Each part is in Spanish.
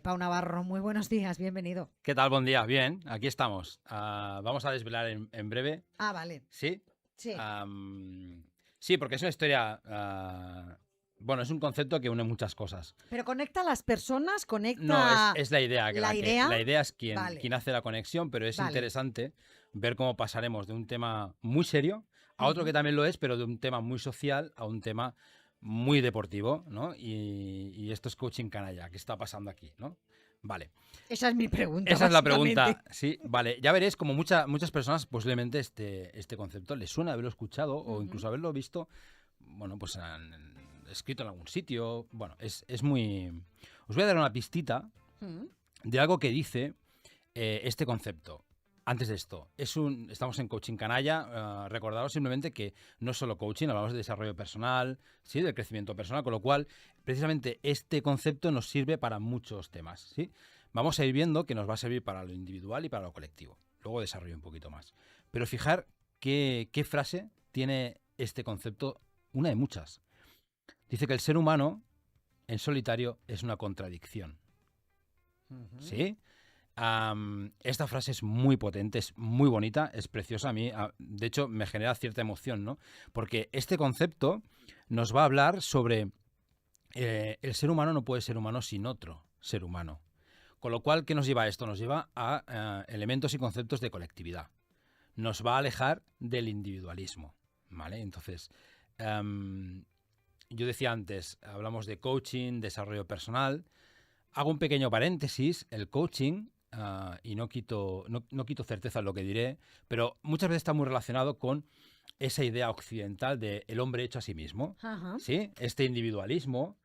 Pau Navarro, muy buenos días, bienvenido. ¿Qué tal? Buen día. Bien, aquí estamos. Vamos a desvelar en breve. Ah, vale. ¿Sí? Sí. Sí, porque es una historia. Bueno, es un concepto que une muchas cosas. Pero conecta a las personas, No, es, conecta es la idea. la idea. La idea es Vale, quien hace la conexión, pero es vale. interesante ver cómo pasaremos de un tema muy serio a otro que Ujú. también lo es, pero de un tema muy social a un tema muy deportivo, ¿no? Y esto es coaching canalla. ¿Qué está pasando aquí, no? Vale. Esa es mi pregunta, Esa es la básicamente. pregunta, sí, vale. Ya veréis como muchas personas posiblemente este concepto les suena haberlo escuchado o Ujú. incluso haberlo visto, bueno, pues escrito en algún sitio. Bueno, es muy... Os voy a dar una pistita Ujú. de algo que dice este concepto. Antes de esto, estamos en Coaching Canalla. Recordaros simplemente que no es solo coaching, hablamos de desarrollo personal, ¿sí? De crecimiento personal, con lo cual, precisamente este concepto nos sirve para muchos temas, ¿sí? Vamos a ir viendo que nos va a servir para lo individual y para lo colectivo. Luego desarrollo un poquito más. Pero fijar qué frase tiene este concepto, una de muchas. Dice que el ser humano en solitario es una contradicción, Ujú. ¿sí? Esta frase es muy potente, es muy bonita, es preciosa. A mí, de hecho, me genera cierta emoción, ¿no? Porque este concepto nos va a hablar sobre el ser humano no puede ser humano sin otro ser humano. Con lo cual, ¿qué nos lleva a esto? Nos lleva a elementos y conceptos de colectividad. Nos va a alejar del individualismo, ¿vale? Entonces, yo decía antes, hablamos de coaching, desarrollo personal. Hago un pequeño paréntesis, el coaching, y no quito certeza en lo que diré, pero muchas veces está muy relacionado con esa idea occidental de el hombre hecho a sí mismo, Ajá. ¿sí? Este individualismo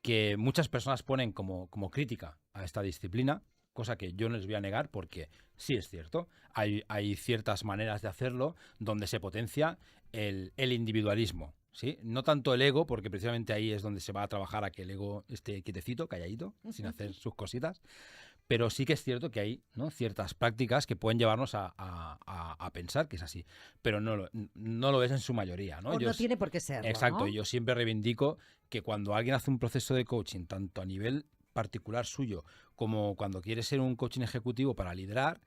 que muchas personas ponen como crítica a esta disciplina, cosa que yo no les voy a negar porque sí es cierto, hay ciertas maneras de hacerlo donde se potencia el individualismo, ¿sí? No tanto el ego, porque precisamente ahí es donde se va a trabajar a que el ego esté quietecito, calladito, sin hacer sus cositas, pero sí que es cierto que hay, ¿no?, ciertas prácticas que pueden llevarnos a pensar que es así, pero no lo es en su mayoría, ¿no? O no tiene por qué serlo, Exacto, ¿no? yo siempre reivindico que cuando alguien hace un proceso de coaching, tanto a nivel particular suyo como cuando quiere ser un coaching ejecutivo para liderar,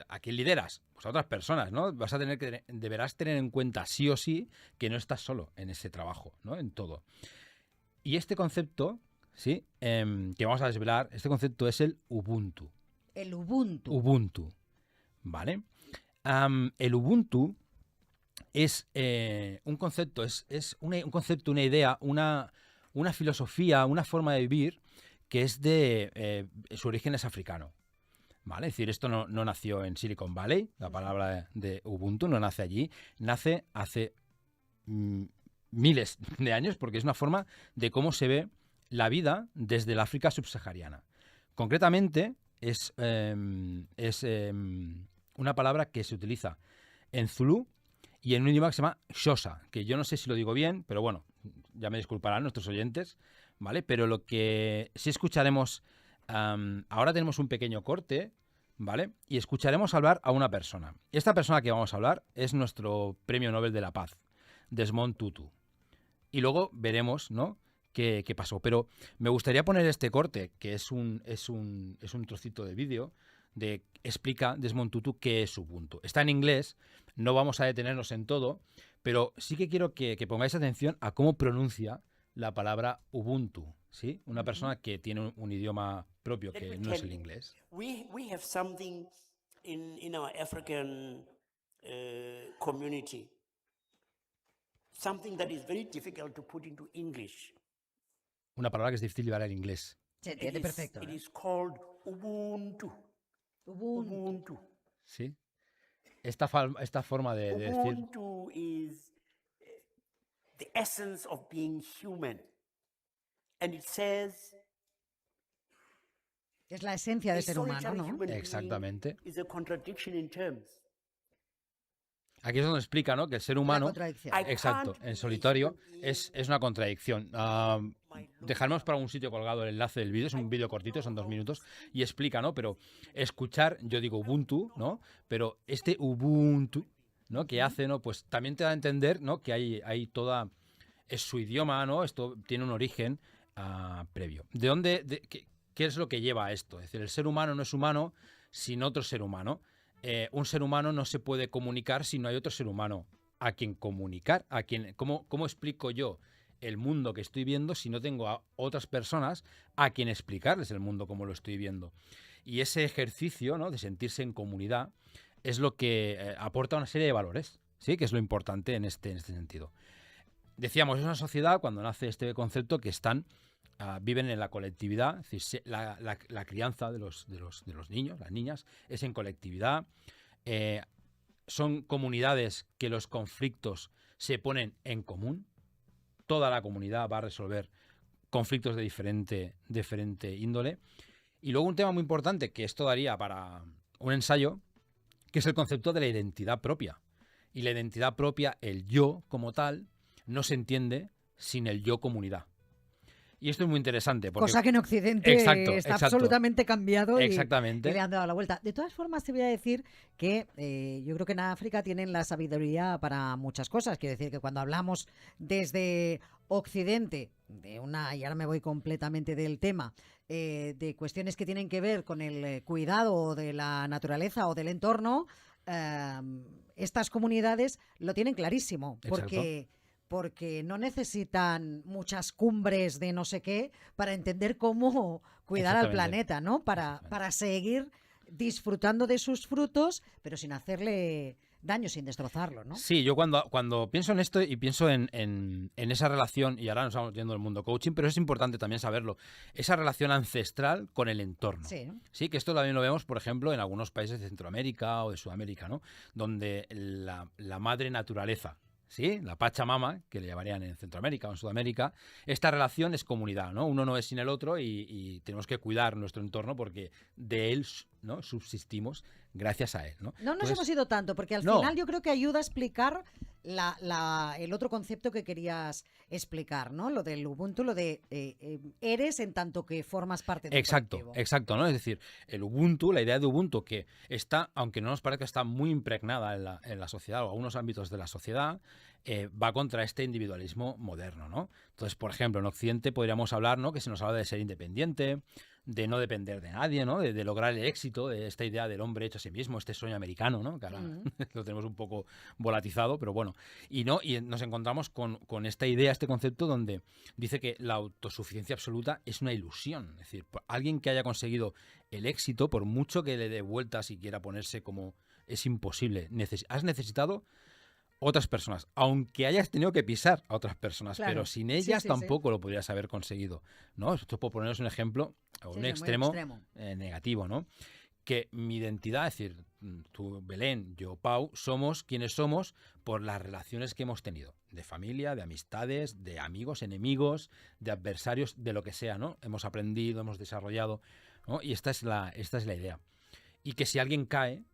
¿a quién lideras? Pues a otras personas, ¿no? Deberás tener en cuenta sí o sí que no estás solo en ese trabajo, ¿no? En todo. Y este concepto, ¿sí? Que vamos a desvelar, este concepto es el Ubuntu. El Ubuntu. Ubuntu, ¿vale? El Ubuntu es un concepto, un concepto, una idea, una filosofía, una forma de vivir que es su origen es africano. ¿Vale? Es decir, esto no nació en Silicon Valley, la palabra de Ubuntu no nace allí, nace hace miles de años porque es una forma de cómo se ve la vida desde el África subsahariana. Concretamente, es una palabra que se utiliza en Zulú y en un idioma que se llama Xhosa, que yo no sé si lo digo bien, pero bueno, ya me disculparán nuestros oyentes, ¿vale? Pero lo que sí escucharemos, ahora tenemos un pequeño corte, ¿vale? Y escucharemos hablar a una persona. Esta persona que vamos a hablar es nuestro Premio Nobel de la Paz, Desmond Tutu. Y luego veremos, ¿no?, qué pasó. Pero me gustaría poner este corte, que es un trocito de vídeo, de explica Desmond Tutu qué es Ubuntu. Está en inglés, no vamos a detenernos en todo, pero sí que quiero que pongáis atención a cómo pronuncia la palabra Ubuntu, ¿sí? Una persona que tiene un idioma propio Let me que no es tell el you, inglés. we have something in our African community, something that is very difficult to put into English. Una palabra que es difícil llevar al inglés. Se entiende perfecto, It ¿eh? is called Ubuntu. Ubuntu. Ubuntu. ¿Sí? Esta forma de decir... Ubuntu is the essence of being human. And it says Es la esencia a de ser humano, solitary ¿no? human being Exactamente. is a contradiction in terms. Aquí es donde explica, ¿no?, que el ser La humano, contradicción. I exacto, can't be en a solitario, human being es una contradicción. my Dejaremos para un sitio colgado el enlace del vídeo, es un vídeo cortito, son 2 minutos, y explica, ¿no? Pero escuchar, yo digo Ubuntu, ¿no? Pero este Ubuntu, ¿no?, que hace, ¿no? Pues también te da a entender, ¿no?, que hay toda... Es su idioma, ¿no? Esto tiene un origen previo. ¿De dónde...? ¿qué es lo que lleva a esto? Es decir, el ser humano no es humano sin otro ser humano. Un ser humano no se puede comunicar si no hay otro ser humano a quien comunicar. ¿Cómo explico yo el mundo que estoy viendo si no tengo a otras personas a quien explicarles el mundo como lo estoy viendo? Y ese ejercicio, ¿no?, de sentirse en comunidad es lo que aporta una serie de valores, ¿sí?, que es lo importante en este sentido. Decíamos, es una sociedad, cuando nace este concepto, que viven en la colectividad, es decir, la crianza de los niños, las niñas, es en colectividad. Son comunidades que los conflictos se ponen en común. Toda la comunidad va a resolver conflictos de diferente índole. Y luego un tema muy importante, que esto daría para un ensayo, que es el concepto de la identidad propia. Y la identidad propia, el yo como tal, no se entiende sin el yo comunidad. Y esto es muy interesante. Porque... Cosa que en Occidente está absolutamente cambiado y le han dado la vuelta. De todas formas, te voy a decir que yo creo que en África tienen la sabiduría para muchas cosas. Quiero decir que cuando hablamos desde Occidente, y ahora me voy completamente del tema, de cuestiones que tienen que ver con el cuidado de la naturaleza o del entorno, estas comunidades lo tienen clarísimo. Porque no necesitan muchas cumbres de no sé qué para entender cómo cuidar al planeta, ¿no? Para seguir disfrutando de sus frutos, pero sin hacerle daño, sin destrozarlo, ¿no? Sí, yo cuando pienso en esto y pienso en esa relación, y ahora nos estamos yendo del mundo coaching, pero es importante también saberlo, esa relación ancestral con el entorno. Sí, que esto también lo vemos, por ejemplo, en algunos países de Centroamérica o de Sudamérica, ¿no? Donde la madre naturaleza, ¿sí?, la Pachamama, que le llamarían en Centroamérica o en Sudamérica, esta relación es comunidad, ¿no? Uno no es sin el otro y tenemos que cuidar nuestro entorno porque de él, ¿no?, subsistimos gracias a él, ¿no? No nos hemos ido tanto, porque al final yo creo que ayuda a explicar el otro concepto que querías explicar, ¿no? Lo del Ubuntu, lo de eres en tanto que formas parte del colectivo. Exacto, ¿no? Es decir, el Ubuntu, la idea de Ubuntu, que está, aunque no nos parezca, está muy impregnada en la sociedad o algunos ámbitos de la sociedad, va contra este individualismo moderno, ¿no? Entonces, por ejemplo, en Occidente podríamos hablar, ¿no?, que se nos habla de ser independiente, de no depender de nadie, ¿no?, de lograr el éxito, de esta idea del hombre hecho a sí mismo, este sueño americano, ¿no?, que ahora lo tenemos un poco volatizado, pero bueno. Y nos encontramos con esta idea, este concepto donde dice que la autosuficiencia absoluta es una ilusión. Es decir, alguien que haya conseguido el éxito, por mucho que le dé vueltas y quiera ponerse como... es imposible. Has necesitado otras personas, aunque hayas tenido que pisar a otras personas, pero sin ellas tampoco lo podrías haber conseguido, ¿no? Esto por poneros un ejemplo, un extremo. Negativo, ¿no? Que mi identidad, es decir, tú, Belén, yo, Pau, somos quienes somos por las relaciones que hemos tenido, de familia, de amistades, de amigos, enemigos, de adversarios, de lo que sea, ¿no? Hemos aprendido, hemos desarrollado, ¿no? Y esta es la idea. Y que si alguien cae,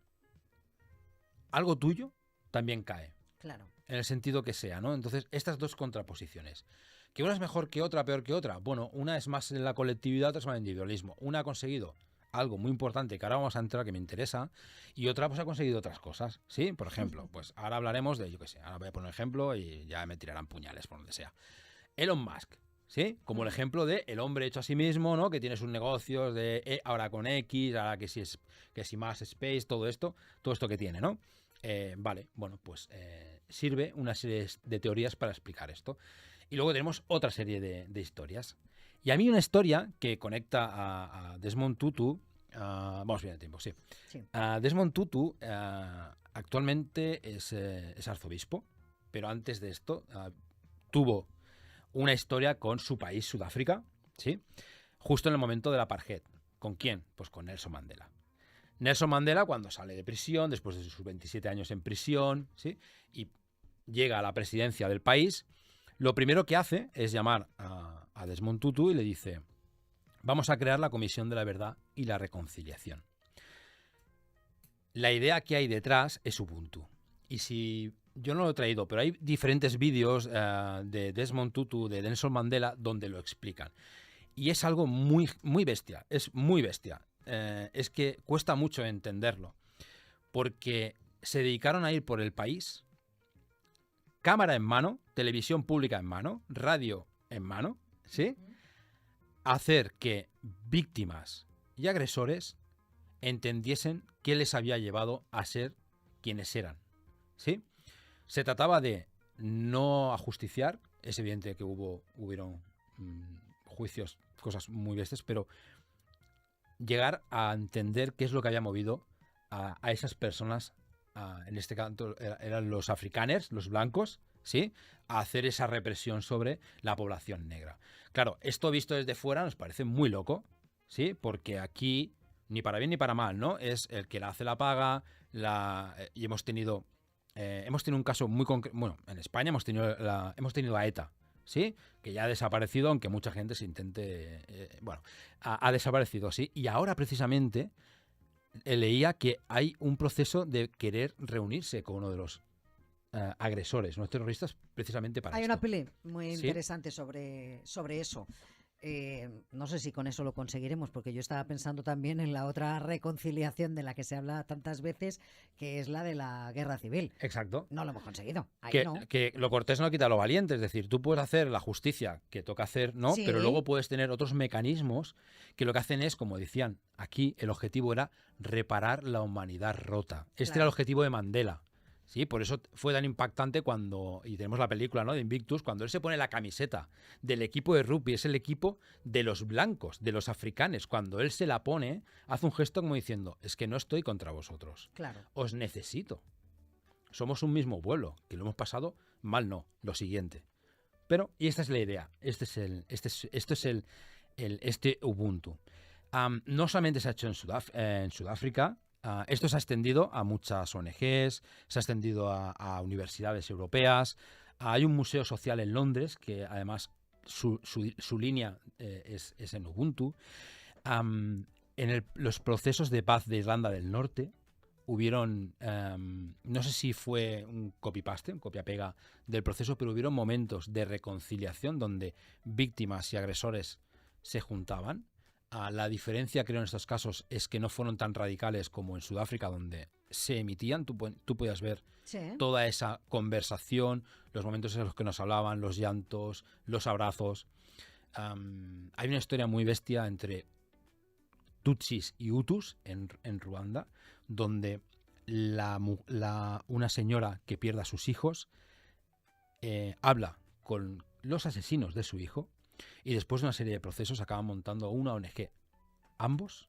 algo tuyo también cae. Claro. En el sentido que sea, ¿no? Entonces, estas dos contraposiciones. ¿Que una es mejor que otra, peor que otra? Bueno, una es más en la colectividad, otra es más en el individualismo. Una ha conseguido algo muy importante que ahora vamos a entrar, que me interesa, y otra pues ha conseguido otras cosas, ¿sí? Por ejemplo, pues ahora hablaremos de, yo qué sé, ahora voy a poner un ejemplo y ya me tirarán puñales por donde sea. Elon Musk, ¿sí? Como el ejemplo de el hombre hecho a sí mismo, ¿no? Que tiene sus negocios de ahora con X, ahora que si más Space, todo esto que tiene, ¿no? Vale, bueno, pues sirve una serie de teorías para explicar esto. Y luego tenemos otra serie de historias. Y a mí una historia que conecta a Desmond Tutu, vamos bien de tiempo, sí. Desmond Tutu actualmente es arzobispo, pero antes de esto tuvo una historia con su país, Sudáfrica, ¿sí? Justo en el momento del apartheid. ¿Con quién? Pues con Nelson Mandela. Nelson Mandela, cuando sale de prisión, después de sus 27 años en prisión, ¿sí?, y llega a la presidencia del país, lo primero que hace es llamar a Desmond Tutu y le dice: vamos a crear la Comisión de la Verdad y la Reconciliación. La idea que hay detrás es Ubuntu. Y si yo no lo he traído, pero hay diferentes vídeos de Desmond Tutu, de Nelson Mandela, donde lo explican. Y es algo muy, muy bestia, es muy bestia. Es que cuesta mucho entenderlo, porque se dedicaron a ir por el país, cámara en mano, televisión pública en mano, radio en mano, ¿sí?, hacer que víctimas y agresores entendiesen qué les había llevado a ser quienes eran, ¿sí? Se trataba de no ajusticiar, es evidente que hubieron juicios, cosas muy bestias, pero llegar a entender qué es lo que había movido a esas personas, en este caso eran los afrikaners, los blancos, ¿sí? A hacer esa represión sobre la población negra. Claro, esto visto desde fuera nos parece muy loco, ¿sí? Porque aquí, ni para bien ni para mal, ¿no? Es el que la hace la paga, y hemos tenido un caso muy concreto. Bueno, en España hemos tenido a ETA, ¿sí? Que ya ha desaparecido, aunque mucha gente se intente... ha desaparecido, ¿sí? Y ahora precisamente leía que hay un proceso de querer reunirse con uno de los agresores, no terroristas, precisamente para Hay esto. una peli muy interesante sobre eso. No sé si con eso lo conseguiremos, porque yo estaba pensando también en la otra reconciliación de la que se habla tantas veces, que es la de la guerra civil. Exacto. No lo hemos conseguido. Que lo cortés no quita lo valiente, es decir, tú puedes hacer la justicia que toca hacer, ¿no? Sí. Pero luego puedes tener otros mecanismos que lo que hacen es, como decían, aquí el objetivo era reparar la humanidad rota. Este era el objetivo de Mandela. Sí, por eso fue tan impactante y tenemos la película, ¿no?, de Invictus, cuando él se pone la camiseta del equipo de rugby, es el equipo de los blancos, de los africanos. Cuando él se la pone, hace un gesto como diciendo, es que no estoy contra vosotros, claro, os necesito. Somos un mismo pueblo, que lo hemos pasado mal, no, lo siguiente. Pero, y esta es la idea, esto es el Ubuntu. No solamente se ha hecho en Sudáfrica, esto se ha extendido a muchas ONGs, se ha extendido a universidades europeas. Hay un museo social en Londres que además su línea es en Ubuntu. Los procesos de paz de Irlanda del Norte hubieron, no sé si fue un copy-paste, un copia-pega del proceso, pero hubieron momentos de reconciliación donde víctimas y agresores se juntaban. La diferencia, creo, en estos casos es que no fueron tan radicales como en Sudáfrica, donde se emitían. Tú podías ver toda esa conversación, los momentos en los que nos hablaban, los llantos, los abrazos. Hay una historia muy bestia entre Tutsis y Hutus en Ruanda, donde una señora que pierde a sus hijos habla con los asesinos de su hijo. Y después de una serie de procesos acaban montando una ONG, ambos,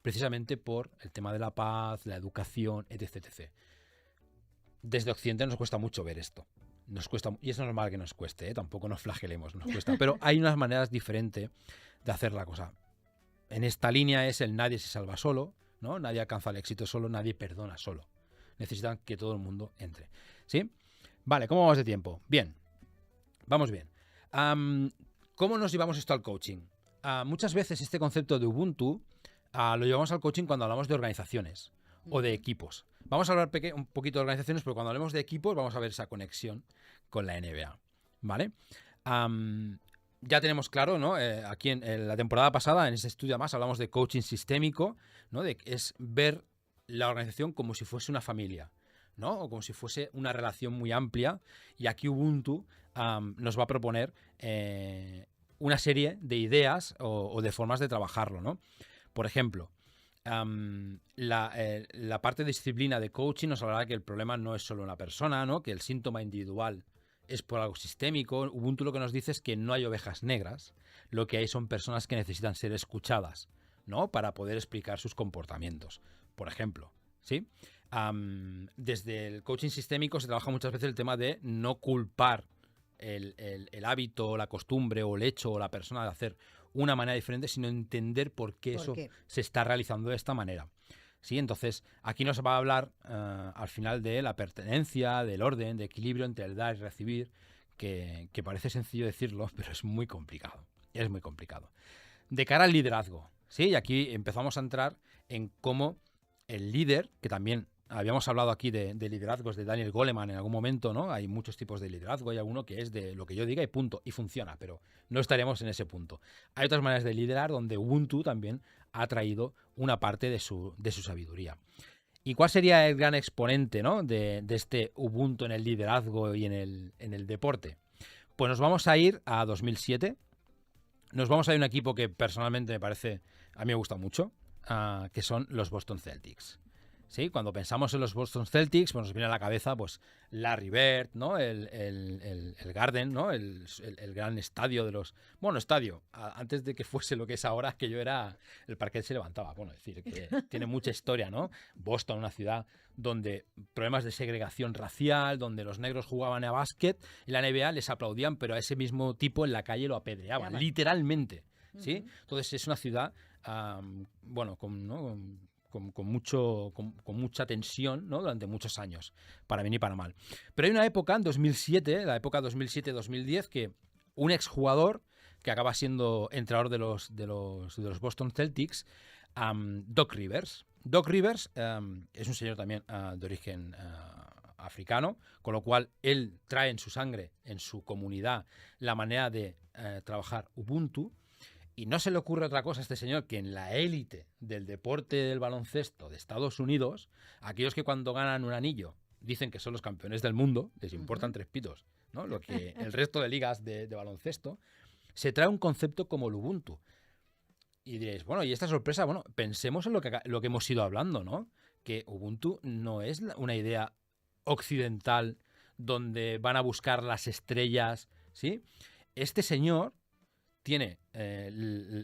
precisamente por el tema de la paz, la educación, etc. Desde Occidente nos cuesta mucho ver esto. Nos cuesta, y es normal que nos cueste, tampoco nos flagelemos, nos cuesta. Pero hay unas maneras diferentes de hacer la cosa. En esta línea es el nadie se salva solo, ¿no? Nadie alcanza el éxito solo, nadie perdona solo. Necesitan que todo el mundo entre. ¿Sí? Vale, ¿cómo vamos de tiempo? Bien, vamos bien. ¿Cómo nos llevamos esto al coaching? Muchas veces este concepto de Ubuntu lo llevamos al coaching cuando hablamos de organizaciones o de equipos. Vamos a hablar un poquito de organizaciones, pero cuando hablemos de equipos vamos a ver esa conexión con la NBA. ¿Vale? Ya tenemos claro, ¿no? Aquí en la temporada pasada, en este estudio además, hablamos de coaching sistémico, ¿no? Es ver la organización como si fuese una familia, ¿no? O como si fuese una relación muy amplia. Y aquí Ubuntu nos va a proponer una serie de ideas o de formas de trabajarlo, ¿no? Por ejemplo, la parte de disciplina de coaching nos hablará que el problema no es solo una persona, ¿no? Que el síntoma individual es por algo sistémico. Ubuntu lo que nos dice es que no hay ovejas negras, lo que hay son personas que necesitan ser escuchadas, ¿no? Para poder explicar sus comportamientos, por ejemplo, ¿sí? Desde el coaching sistémico se trabaja muchas veces el tema de no culpar el hábito, la costumbre o el hecho o la persona de hacer una manera diferente, sino entender por qué se está realizando de esta manera. ¿Sí? Entonces, aquí nos va a hablar al final de la pertenencia, del orden, de equilibrio entre el dar y recibir, que parece sencillo decirlo, pero es muy complicado. Es muy complicado. De cara al liderazgo, ¿sí? Y aquí empezamos a entrar en cómo el líder, que también habíamos hablado aquí de liderazgos de Daniel Goleman en algún momento, ¿no? Hay muchos tipos de liderazgo, hay alguno que es de lo que yo diga y punto, y funciona, pero no estaremos en ese punto. Hay otras maneras de liderar donde Ubuntu también ha traído una parte de su sabiduría. ¿Y cuál sería el gran exponente, ¿no? de este Ubuntu en el liderazgo y en el deporte? Pues nos vamos a ir a 2007, nos vamos a ir a un equipo que personalmente a mí me gusta mucho, que son los Boston Celtics. ¿Sí? Cuando pensamos en los Boston Celtics, pues nos viene a la cabeza pues Larry Bird, ¿no? el Garden, ¿no? El gran estadio de los... Bueno, estadio, antes de que fuese lo que es ahora, que yo era... El parquet se levantaba. Bueno, es decir, que tiene mucha historia, ¿no? Boston, una ciudad donde problemas de segregación racial, donde los negros jugaban a básquet, y la NBA les aplaudían, pero a ese mismo tipo en la calle lo apedreaban, literalmente, ¿sí? Entonces es una ciudad, bueno, con mucha tensión, ¿no? Durante muchos años, para bien y para mal. Pero hay una época, en 2007, la época 2007-2010, que un exjugador que acaba siendo entrenador de los Boston Celtics, Doc Rivers. Doc Rivers es un señor también de origen africano, con lo cual él trae en su sangre, en su comunidad, la manera de trabajar Ubuntu. Y no se le ocurre otra cosa a este señor que en la élite del deporte del baloncesto de Estados Unidos, aquellos que cuando ganan un anillo dicen que son los campeones del mundo, les importan tres pitos, ¿no? Lo que el resto de ligas de baloncesto, se trae un concepto como el Ubuntu. Y diréis, bueno, y esta sorpresa, bueno, pensemos en lo que hemos ido hablando, ¿no? Que Ubuntu no es una idea occidental donde van a buscar las estrellas, ¿sí? Este señor tiene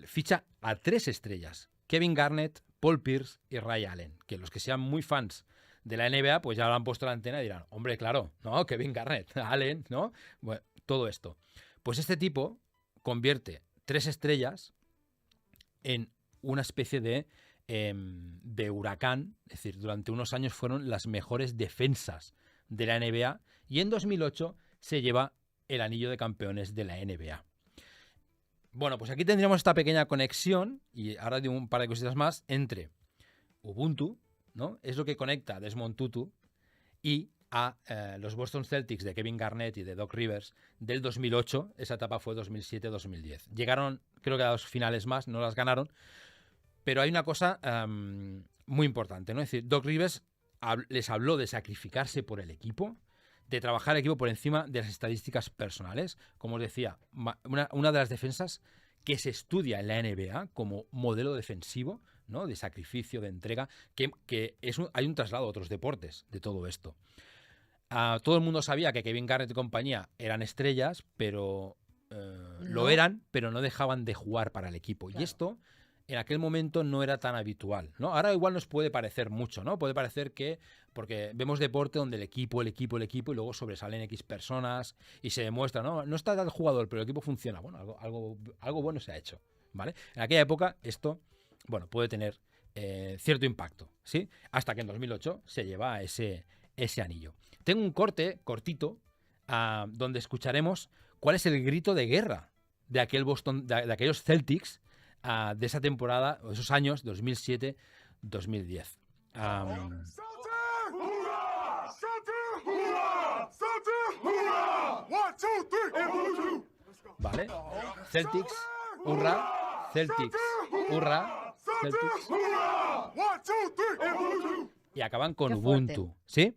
ficha a 3 estrellas, Kevin Garnett, Paul Pierce y Ray Allen, que los que sean muy fans de la NBA pues ya lo han puesto en la antena y dirán, hombre, claro, ¿no? Kevin Garnett, Allen, ¿no? Bueno, todo esto. Pues este tipo convierte 3 estrellas en una especie de huracán, es decir, durante unos años fueron las mejores defensas de la NBA y en 2008 se lleva el anillo de campeones de la NBA. Bueno, pues aquí tendríamos esta pequeña conexión, y ahora digo un par de cositas más, entre Ubuntu, ¿no? Es lo que conecta a Desmond Tutu y a los Boston Celtics de Kevin Garnett y de Doc Rivers del 2008. Esa etapa fue 2007-2010. Llegaron, creo que a 2 finales más, no las ganaron, pero hay una cosa muy importante, ¿no? Es decir, Doc Rivers les habló de sacrificarse por el equipo, de trabajar el equipo por encima de las estadísticas personales. Como os decía, una de las defensas que se estudia en la NBA como modelo defensivo, ¿no? De sacrificio, de entrega, que hay un traslado a otros deportes de todo esto. Todo el mundo sabía que Kevin Garnett y compañía eran estrellas, pero lo eran, pero no dejaban de jugar para el equipo. Claro. Y esto en aquel momento no era tan habitual, ¿no? Ahora igual nos puede parecer mucho, ¿no? Puede parecer que, porque vemos deporte donde el equipo, y luego sobresalen X personas y se demuestra, ¿no? No está tal jugador, pero el equipo funciona. Bueno, algo bueno se ha hecho, ¿vale? En aquella época esto, bueno, puede tener cierto impacto, ¿sí? Hasta que en 2008 se lleva ese anillo. Tengo un corte cortito donde escucharemos cuál es el grito de guerra de aquel Boston, de aquellos Celtics de esa temporada, o esos años, 2007-2010. Vale. Celtics, hurra. Celtics, hurra. Celtics. Y acaban con Ubuntu, ¿sí?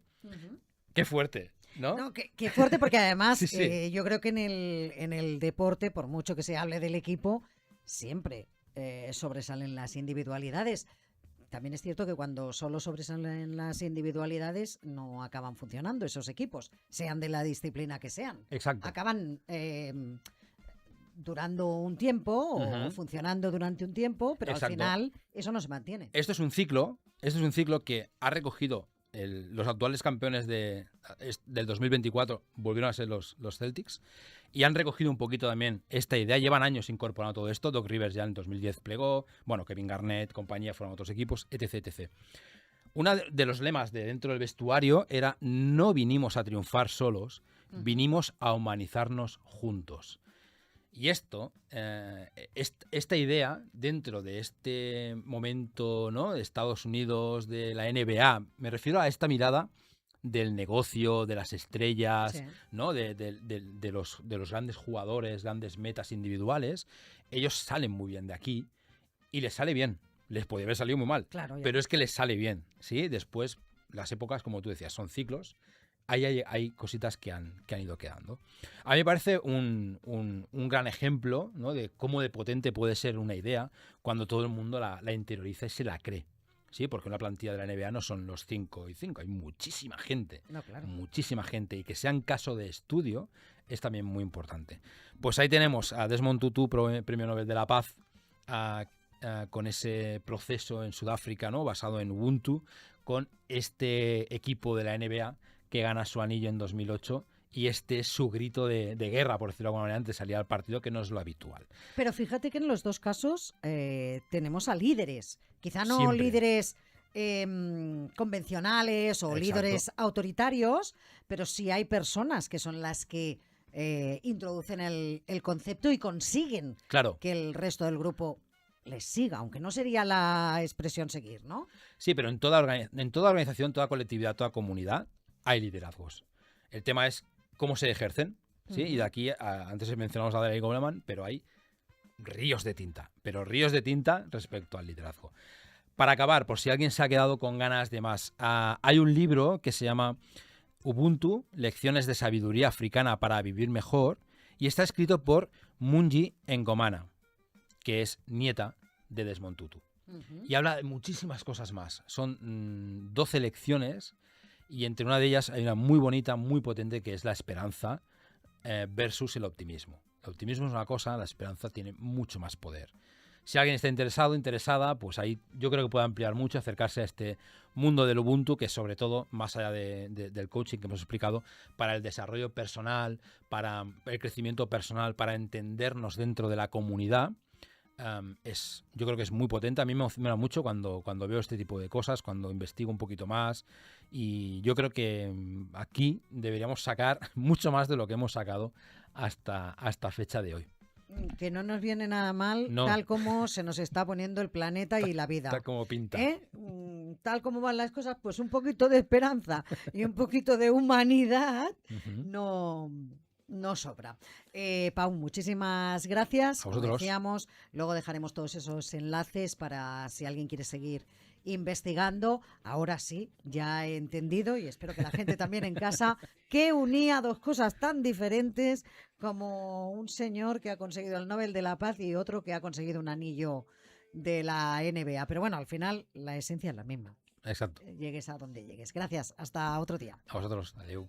Qué fuerte. ¿No? Qué fuerte, porque además sí. Yo creo que en el deporte, por mucho que se hable del equipo, siempre sobresalen las individualidades. También es cierto que cuando solo sobresalen las individualidades no acaban funcionando esos equipos, sean de la disciplina que sean. Exacto. Acaban durando un tiempo o funcionando durante un tiempo, pero Exacto. Al final eso no se mantiene. Esto es un ciclo que ha recogido los actuales campeones del 2024, volvieron a ser los Celtics, y han recogido un poquito también esta idea. Llevan años incorporando todo esto. Doc Rivers ya en 2010 plegó, bueno, Kevin Garnett, compañía, fueron otros equipos, etc. Uno de los lemas de dentro del vestuario era: no vinimos a triunfar solos, vinimos a humanizarnos juntos. Y esto, esta idea, dentro de este momento, ¿no?, de Estados Unidos, de la NBA, me refiero a esta mirada del negocio, de las estrellas, sí, ¿no?, de los grandes jugadores, grandes metas individuales. Ellos salen muy bien de aquí y les sale bien. Les podría haber salido muy mal, claro, pero es que les sale bien, ¿sí? Después, las épocas, como tú decías, son ciclos. hay cositas que han ido quedando. A mí me parece un gran ejemplo, ¿no?, de cómo de potente puede ser una idea cuando todo el mundo la interioriza y se la cree. Sí, porque una plantilla de la NBA no son los 5 y 5, hay muchísima gente, no, claro. muchísima gente, y que sean caso de estudio es también muy importante. Pues ahí tenemos a Desmond Tutu, Premio Nobel de la Paz, con ese proceso en Sudáfrica, ¿no?, basado en Ubuntu, con este equipo de la NBA que gana su anillo en 2008, y este es su grito de guerra, por decirlo de alguna manera, antes de salir al partido, que no es lo habitual. Pero fíjate que en los dos casos tenemos a líderes, quizá no Siempre. líderes convencionales o líderes autoritarios, pero sí hay personas que son las que introducen el concepto y consiguen que el resto del grupo les siga, aunque no sería la expresión seguir, ¿no? Sí, pero en toda organización, toda colectividad, toda comunidad hay liderazgos. El tema es cómo se ejercen, ¿sí? Y de aquí, antes mencionamos a Dalai Goleman, pero hay ríos de tinta respecto al liderazgo. Para acabar, por si alguien se ha quedado con ganas de más, hay un libro que se llama Ubuntu, Lecciones de Sabiduría Africana para Vivir Mejor, y está escrito por Munji Ngomana, que es nieta de Desmond Tutu. Y habla de muchísimas cosas más. Son 12 lecciones, y entre una de ellas hay una muy bonita, muy potente, que es la esperanza versus el optimismo. El optimismo es una cosa, la esperanza tiene mucho más poder. Si alguien está interesada, pues ahí yo creo que puede ampliar mucho, acercarse a este mundo del Ubuntu, que es sobre todo, más allá del coaching que hemos explicado, para el desarrollo personal, para el crecimiento personal, para entendernos dentro de la comunidad. Yo creo que es muy potente. A mí me emociona mucho cuando veo este tipo de cosas, cuando investigo un poquito más, y yo creo que aquí deberíamos sacar mucho más de lo que hemos sacado hasta fecha de hoy. Que no nos viene nada mal, tal como se nos está poniendo el planeta y la vida. Tal como pinta. Tal como van las cosas, pues un poquito de esperanza y un poquito de humanidad no sobra. Pau, muchísimas gracias. A vosotros. Como decíamos, luego dejaremos todos esos enlaces para si alguien quiere seguir investigando. Ahora sí, ya he entendido, y espero que la gente también en casa, que unía dos cosas tan diferentes como un señor que ha conseguido el Nobel de la Paz y otro que ha conseguido un anillo de la NBA. Pero bueno, al final la esencia es la misma. Exacto. Llegues a donde llegues. Gracias. Hasta otro día. A vosotros. Adiós.